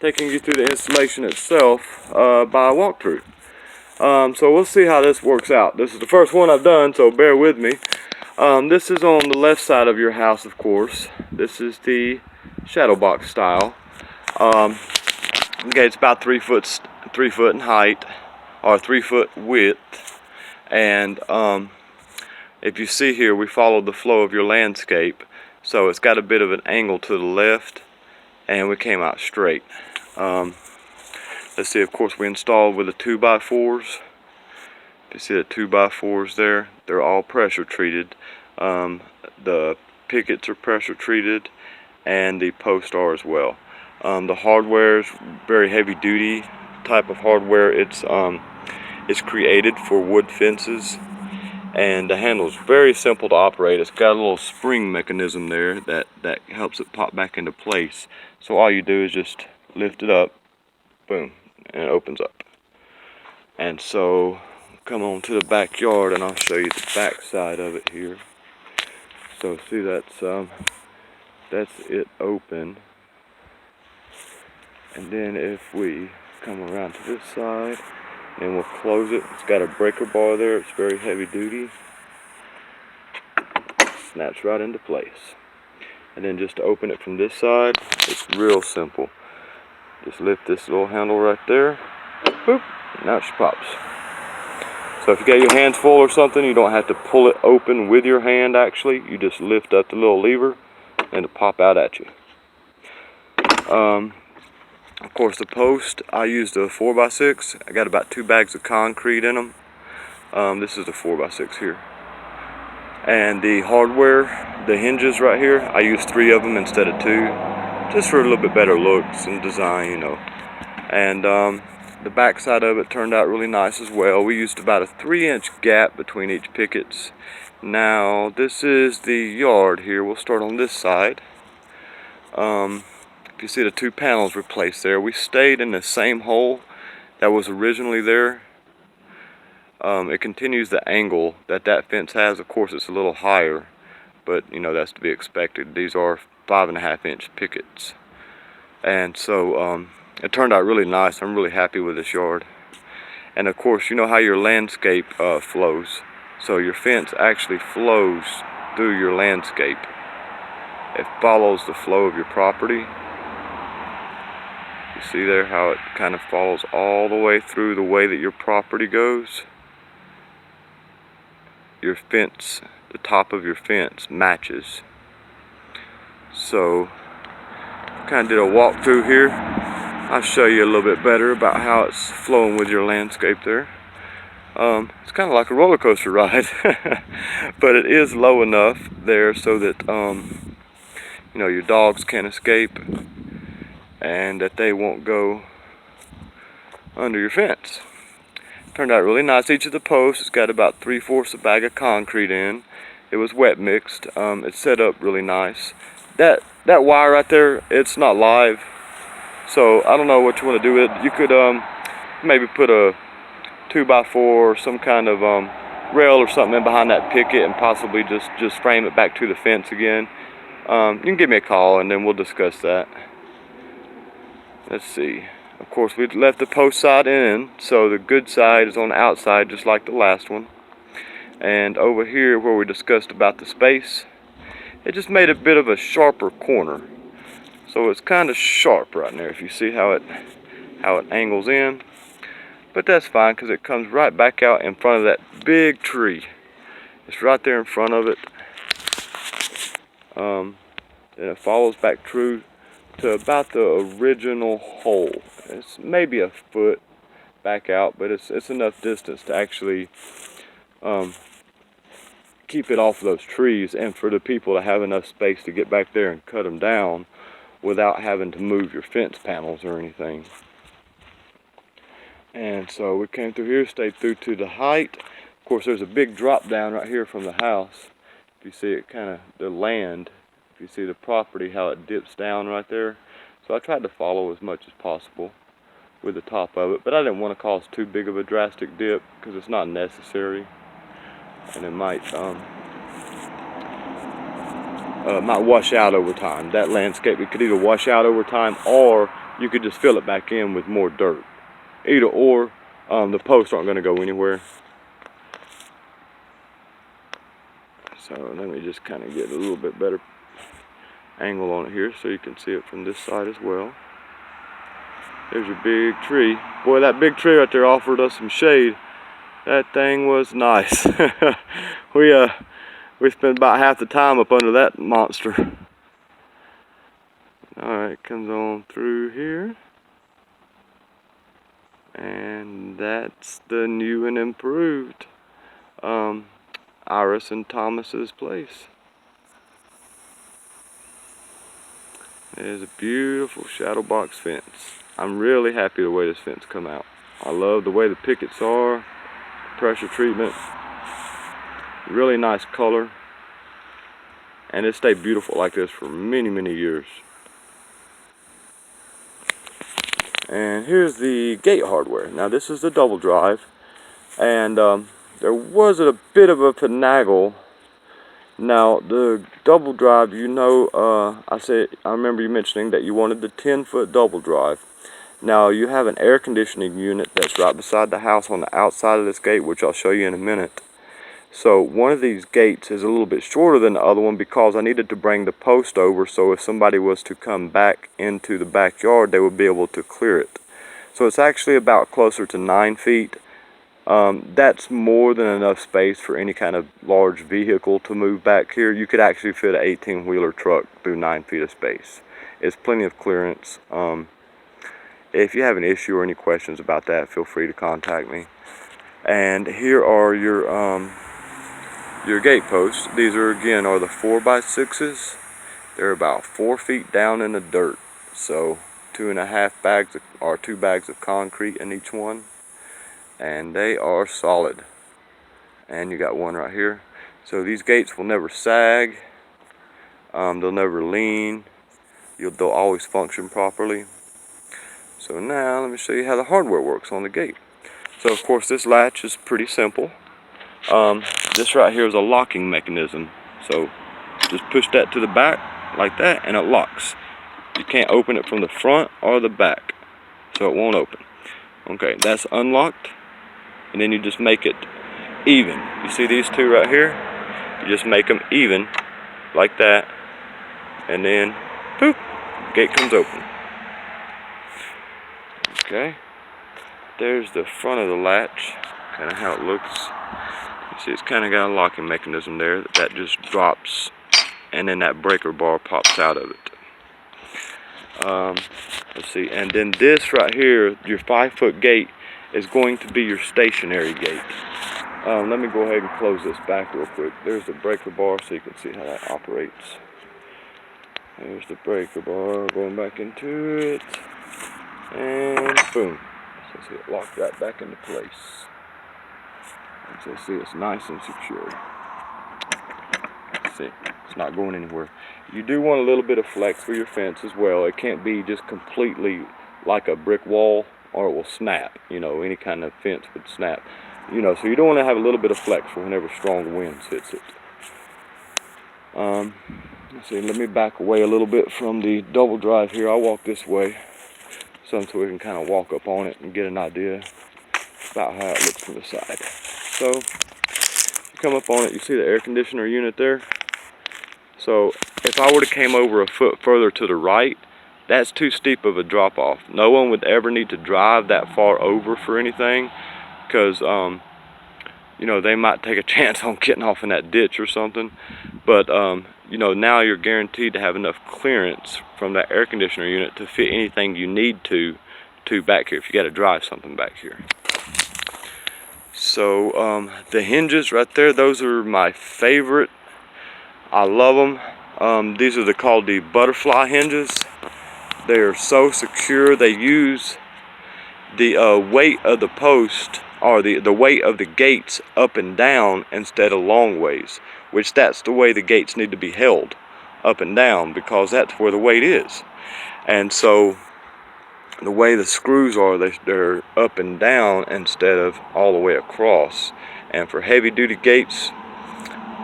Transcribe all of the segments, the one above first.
taking you through the installation itself by a walkthrough. So we'll see how this works out. This is the first one I've done, so bear with me. This is on the left side of your house, of course. This is the shadow box style. Okay, it's about 3 foot in height, or 3 foot width, and if you see here, we followed the flow of your landscape, so it's got a bit of an angle to the left, and we came out straight. Let's see, of course we installed with the 2x4s. You see the 2x4s there, they're all pressure treated. The pickets are pressure treated, and the posts are as well. The hardware is very heavy duty type of hardware. It's created for wood fences, and the handle is very simple to operate. It's got a little spring mechanism there that helps it pop back into place. So all you do is just lift it up, boom, and it opens up. And so come on to the backyard and I'll show you the back side of it here. So see, that's it open. And then if we come around to this side, and we'll close it. It's got a breaker bar there. It's very heavy duty. Snaps right into place. And then just to open it from this side, it's real simple. Just lift this little handle right there. Boop. Now it pops. So if you got your hands full or something, you don't have to pull it open with your hand actually. You just lift up the little lever and it'll pop out at you. Of course, the post, I used a 4x6. I got about 2 bags of concrete in them. This is a 4x6 here. And the hardware, the hinges right here, I used 3 of them instead of 2, just for a little bit better looks and design, you know. And the back side of it turned out really nice as well. We used about a 3-inch gap between each pickets. Now, this is the yard here. We'll start on this side. You see the 2 panels replaced there. We stayed in the same hole that was originally there. It continues the angle that fence has. Of course, it's a little higher, but you know, that's to be expected. These are 5.5-inch pickets, and so it turned out really nice. I'm really happy with this yard. And of course, you know how your landscape flows. So your fence actually flows through your landscape. It follows the flow of your property. You see there how it kind of follows all the way through the way that your property goes. Your fence, the top of your fence matches. So, kind of did a walkthrough here. I'll show you a little bit better about how it's flowing with your landscape there. It's kind of like a roller coaster ride, but it is low enough there so that you know, your dogs can't escape, and that they won't go under your fence. Turned out really nice. Each of the posts, it's got about 3/4 a bag of concrete in. It was wet mixed. It's set up really nice. That wire right there, it's not live, so I don't know what you want to do with it. You could maybe put a 2x4 or some kind of rail or something in behind that picket and possibly just frame it back to the fence again. You can give me a call and then we'll discuss that. Let's see. Of course, we left the post side in, so the good side is on the outside, just like the last one. And over here, where we discussed about the space, it just made a bit of a sharper corner. So it's kind of sharp right there. If you see how it angles in, but that's fine because it comes right back out in front of that big tree. It's right there in front of it. And it follows back true to about the original hole. It's maybe a foot back out, but it's enough distance to actually keep it off of those trees, and for the people to have enough space to get back there and cut them down without having to move your fence panels or anything. And so we came through here, stayed through to the height. Of course, there's a big drop down right here from the house. If you see it, kind of the land, if you see the property, how it dips down right there. So I tried to follow as much as possible with the top of it, but I didn't want to cause too big of a drastic dip because it's not necessary, and it might wash out over time. That landscape, it could either wash out over time or you could just fill it back in with more dirt. Either or, the posts aren't going to go anywhere. So let me just kind of get a little bit better angle on it here so you can see it from this side as well. There's your big tree. Boy, that big tree right there offered us some shade. That thing was nice. We spent about half the time up under that monster. Alright, comes on through here. And that's the new and improved Iris and Thomas's place. There's a beautiful shadow box fence. I'm really happy the way this fence come out. I love the way the pickets are, pressure treatment, really nice color, and it stayed beautiful like this for many years. And here's the gate hardware. Now this is the double drive, and there was a bit of a finagle. Now the double drive, you know, I remember you mentioning that you wanted the 10-foot double drive. Now you have an air conditioning unit that's right beside the house on the outside of this gate, which I'll show you in a minute. So one of these gates is a little bit shorter than the other one because I needed to bring the post over, so if somebody was to come back into the backyard, they would be able to clear it. So it's actually about closer to 9 feet. That's more than enough space for any kind of large vehicle to move back here. You could actually fit an 18-wheeler truck through 9 feet of space. It's plenty of clearance. If you have an issue or any questions about that, feel free to contact me. And here are your gate posts. These are the 4x6s. They're about 4 feet down in the dirt. So 2.5 bags or 2 bags of concrete in each one. And they are solid. And you got one right here. So these gates will never sag. They'll never lean. They'll always function properly. So now let me show you how the hardware works on the gate. So of course this latch is pretty simple. This right here is a locking mechanism. So just push that to the back like that and it locks. You can't open it from the front or the back, so it won't open. Okay, that's unlocked. And then you just make it even. You see these two right here? You just make them even like that. And then, boop, gate comes open. Okay, there's the front of the latch, kind of how it looks. You see it's kind of got a locking mechanism there that just drops, and then that breaker bar pops out of it. Let's see, and then this right here, your 5-foot gate, is going to be your stationary gate. Let me go ahead and close this back real quick. There's the breaker bar so you can see how that operates. There's the breaker bar going back into it. And boom. So see it locked right back into place. And so see it's nice and secure. See, it's not going anywhere. You do want a little bit of flex for your fence as well. It can't be just completely like a brick wall or it will snap. You know, any kind of fence would snap. You know, so you don't want to have a little bit of flex for whenever strong winds hits it. Let's see, let me back away a little bit from the double drive here. I'll walk this way. So we can kind of walk up on it and get an idea about how it looks from the side. So, you come up on it, you see the air conditioner unit there. So, if I would have came over a foot further to the right, that's too steep of a drop off. No one would ever need to drive that far over for anything, because you know, they might take a chance on getting off in that ditch or something. But you know, now you're guaranteed to have enough clearance from that air conditioner unit to fit anything you need to back here if you got to drive something back here. So the hinges right there, those are my favorite. I love them. These are called the butterfly hinges. They are so secure. They use the weight of the post, or the weight of the gates, up and down instead of long ways, which that's the way the gates need to be held, up and down, because that's where the weight is. And so the way the screws are, they're up and down instead of all the way across. And for heavy duty gates,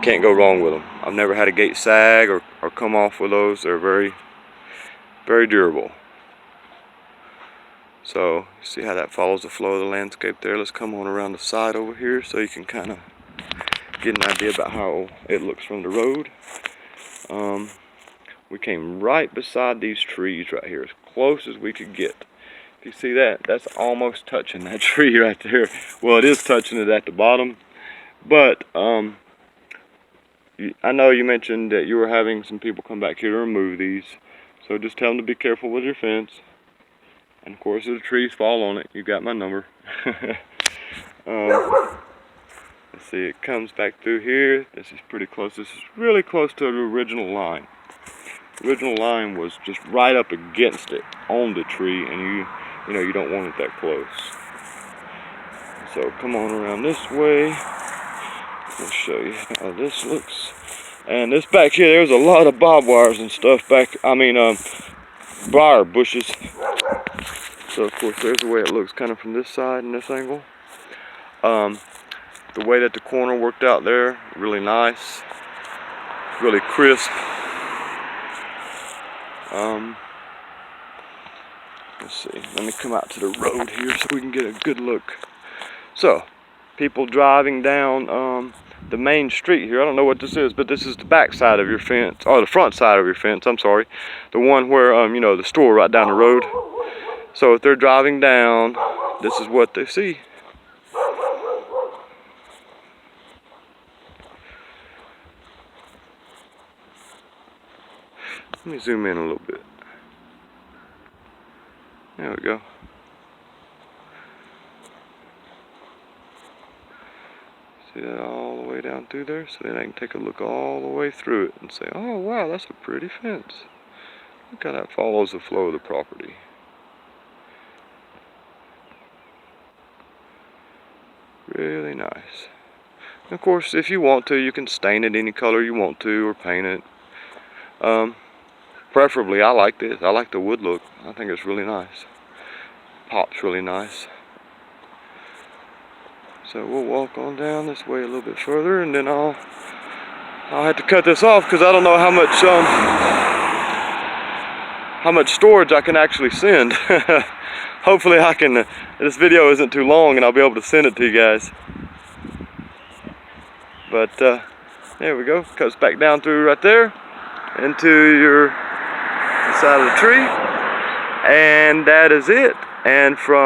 can't go wrong with them. I've never had a gate sag or come off with those. They're very, very durable. So see how that follows the flow of the landscape there. Let's come on around the side over here so you can kind of get an idea about how it looks from the road. We came right beside these trees right here, as close as we could get. If you see that, that's almost touching that tree right there. Well, it is touching it at the bottom, but I know you mentioned that you were having some people come back here to remove these, so just tell them to be careful with your fence. And of course, if the trees fall on it, you got my number. Let's see, it comes back through here. This is pretty close. This is really close to the original line. The original line was just right up against it on the tree, and you know you don't want it that close. So come on around this way. I'll show you how this looks. And this back here, there's a lot of barbed wires and stuff back. Briar bushes. So of course, there's the way it looks, kind of from this side and this angle. The way that the corner worked out there, really nice, really crisp. Let's see, let me come out to the road here so we can get a good look. So, people driving down the main street here, I don't know what this is, but this is the back side of your fence, or the front side of your fence, I'm sorry. The one where, you know, the store right down the road. So if they're driving down, this is what they see. Let me zoom in a little bit. There we go. See that all the way down through there? So then I can take a look all the way through it and say, oh wow, that's a pretty fence. Look how that follows the flow of the property. Really nice. And of course, if you want to, you can stain it any color you want to or paint it. Preferably, I like this. I like the wood look. I think it's really nice. Pops really nice. So we'll walk on down this way a little bit further, and then I'll have to cut this off because I don't know how much storage I can actually send. Hopefully I can. This video isn't too long, and I'll be able to send it to you guys. But there we go. Cuts back down through right there into your side of the tree, and that is it. And from